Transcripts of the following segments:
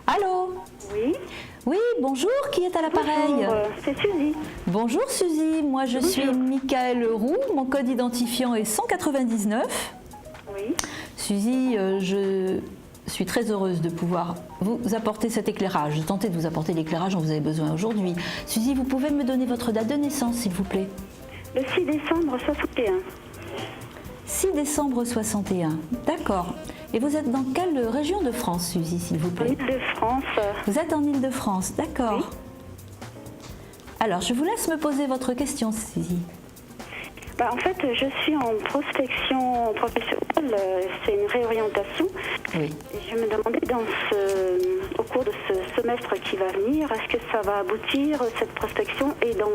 Allô? Oui. Oui, bonjour, qui est à l'appareil? Bonjour, c'est Suzy. Bonjour Suzy, moi je suis Michael Roux, mon code identifiant est 199. Oui. Suzy, je suis très heureuse de pouvoir vous apporter cet éclairage, de tenter de vous apporter l'éclairage dont vous avez besoin aujourd'hui. Suzy, vous pouvez me donner votre date de naissance, s'il vous plaît? Le 6 décembre 61. 6 décembre 61, d'accord. Et vous êtes dans quelle région de France, Suzy, s'il vous En plaît? Île-de-France. Vous êtes en Île-de-France, d'accord. Oui. Alors, je vous laisse me poser votre question, Suzy. En fait, je suis en prospection professionnelle, c'est une réorientation. Oui. Et je me demandais au cours de ce semestre qui va venir, est-ce que ça va aboutir, cette prospection, et dans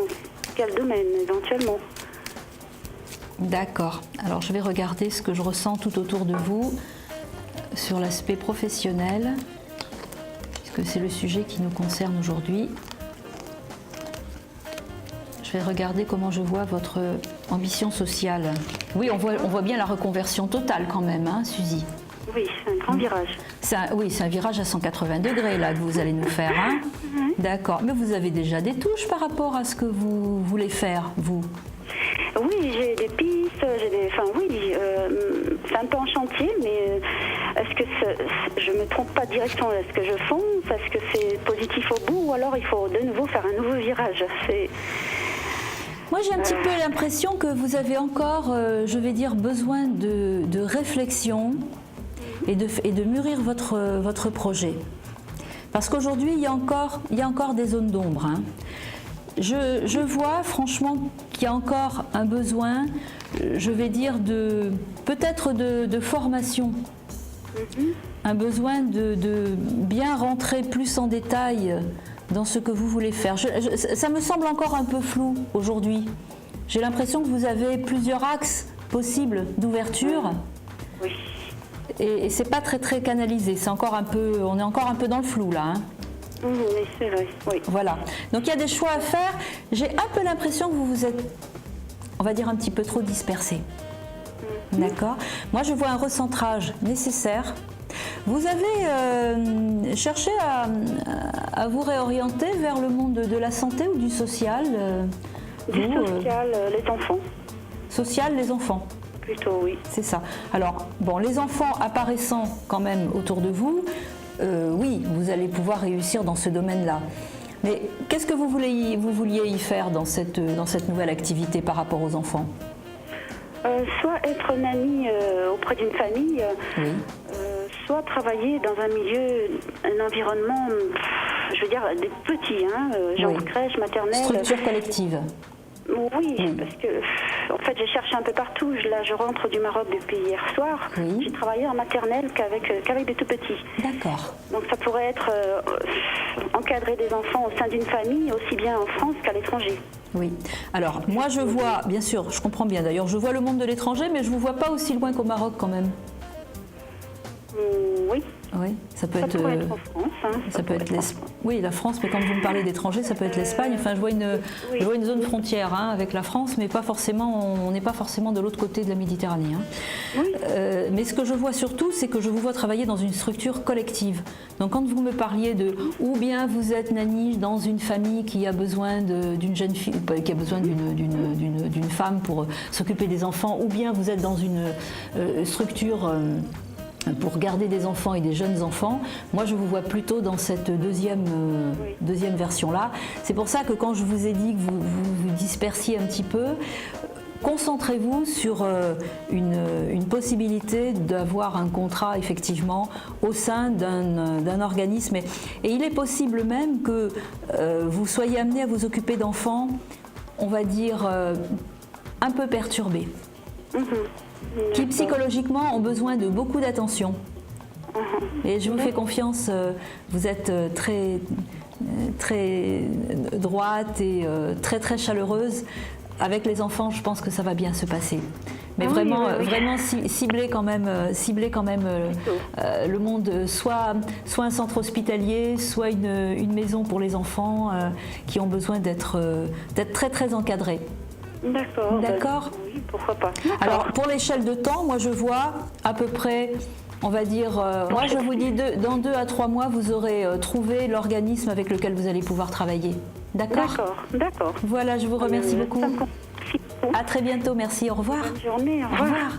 quel domaine éventuellement? D'accord. Alors, je vais regarder ce que je ressens tout autour de vous sur l'aspect professionnel, puisque c'est le sujet qui nous concerne aujourd'hui. Je vais regarder comment je vois votre ambition sociale. Oui, on voit bien la reconversion totale quand même, hein, Suzy. Oui, c'est un grand virage. Oui, c'est un virage à 180 degrés là que vous allez nous faire. Hein. D'accord. Mais vous avez déjà des touches par rapport à ce que vous voulez faire, vous? Oui, j'ai des pistes, c'est un peu en chantier, mais est-ce que je me trompe pas de direction? Est-ce que je fonce? Est-ce que c'est positif au bout? Ou alors il faut de nouveau faire un nouveau virage? Moi, j'ai un petit peu l'impression que vous avez encore, je vais dire, besoin de réflexion et de mûrir votre projet. Parce qu'aujourd'hui, il y a encore des zones d'ombre. Hein. Je vois franchement qu'il y a encore un besoin, je vais dire, peut-être de formation. Un besoin de bien rentrer plus en détail dans ce que vous voulez faire. Ça me semble encore un peu flou aujourd'hui. J'ai l'impression que vous avez plusieurs axes possibles d'ouverture. Oui. Et c'est pas très canalisé. On est encore un peu dans le flou là. Hein. Oui, c'est vrai, oui. Voilà. Donc il y a des choix à faire. J'ai un peu l'impression que vous vous êtes, on va dire, un petit peu trop dispersé. D'accord. Moi, je vois un recentrage nécessaire. Vous avez cherché à vous réorienter vers le monde de la santé ou du social? Du social, les enfants. Social, les enfants. Plutôt, oui. C'est ça. Alors, bon, les enfants apparaissant quand même autour de vous, oui, vous allez pouvoir réussir dans ce domaine-là. Mais qu'est-ce que vous vouliez y faire dans cette nouvelle activité par rapport aux enfants? Soit être nanny auprès d'une famille, oui. Soit travailler dans un milieu, un environnement, je veux dire, des petits, hein, genre oui. crèche, maternelle. Structure collective. Oui, parce que en fait j'ai cherché un peu partout. Là je rentre du Maroc depuis hier soir. Oui. J'ai travaillé en maternelle qu'avec des tout petits. D'accord. Donc ça pourrait être encadrer des enfants au sein d'une famille, aussi bien en France qu'à l'étranger. Oui. Alors moi je vois, bien sûr, je comprends bien d'ailleurs, je vois le monde de l'étranger, mais je ne vous vois pas aussi loin qu'au Maroc quand même. Oui. Oui, ça peut être en France. Hein, ça peut être oui, la France, mais quand vous me parlez d'étranger, ça peut être l'Espagne. Enfin, je vois une zone frontière hein, avec la France, mais pas forcément, on n'est pas forcément de l'autre côté de la Méditerranée. Hein. Oui. Mais ce que je vois surtout, c'est que je vous vois travailler dans une structure collective. Donc, quand vous me parliez de ou bien vous êtes nanny dans une famille qui a besoin d'une jeune fille, qui a besoin d'une femme pour s'occuper des enfants, ou bien vous êtes dans une structure pour garder des enfants et des jeunes enfants, moi je vous vois plutôt dans cette deuxième version-là. C'est pour ça que quand je vous ai dit que vous dispersiez un petit peu, concentrez-vous sur une possibilité d'avoir un contrat effectivement au sein d'un organisme. Et il est possible même que vous soyez amené à vous occuper d'enfants, on va dire, un peu perturbés. Qui psychologiquement ont besoin de beaucoup d'attention. Et je vous fais confiance, vous êtes très droite et très chaleureuse. Avec les enfants, je pense que ça va bien se passer. Mais vraiment cibler quand même le monde, soit un centre hospitalier, soit une maison pour les enfants qui ont besoin d'être très encadrés. D'accord. D'accord. Oui, pourquoi pas. Alors pour l'échelle de temps, moi je vois à peu près on va dire, moi je vous dis dans 2 à 3 mois, vous aurez trouvé l'organisme avec lequel vous allez pouvoir travailler. D'accord ? D'accord. Voilà, je vous remercie beaucoup. Ça me convient. À très bientôt, merci, au revoir. Bonne journée, au revoir. Au revoir.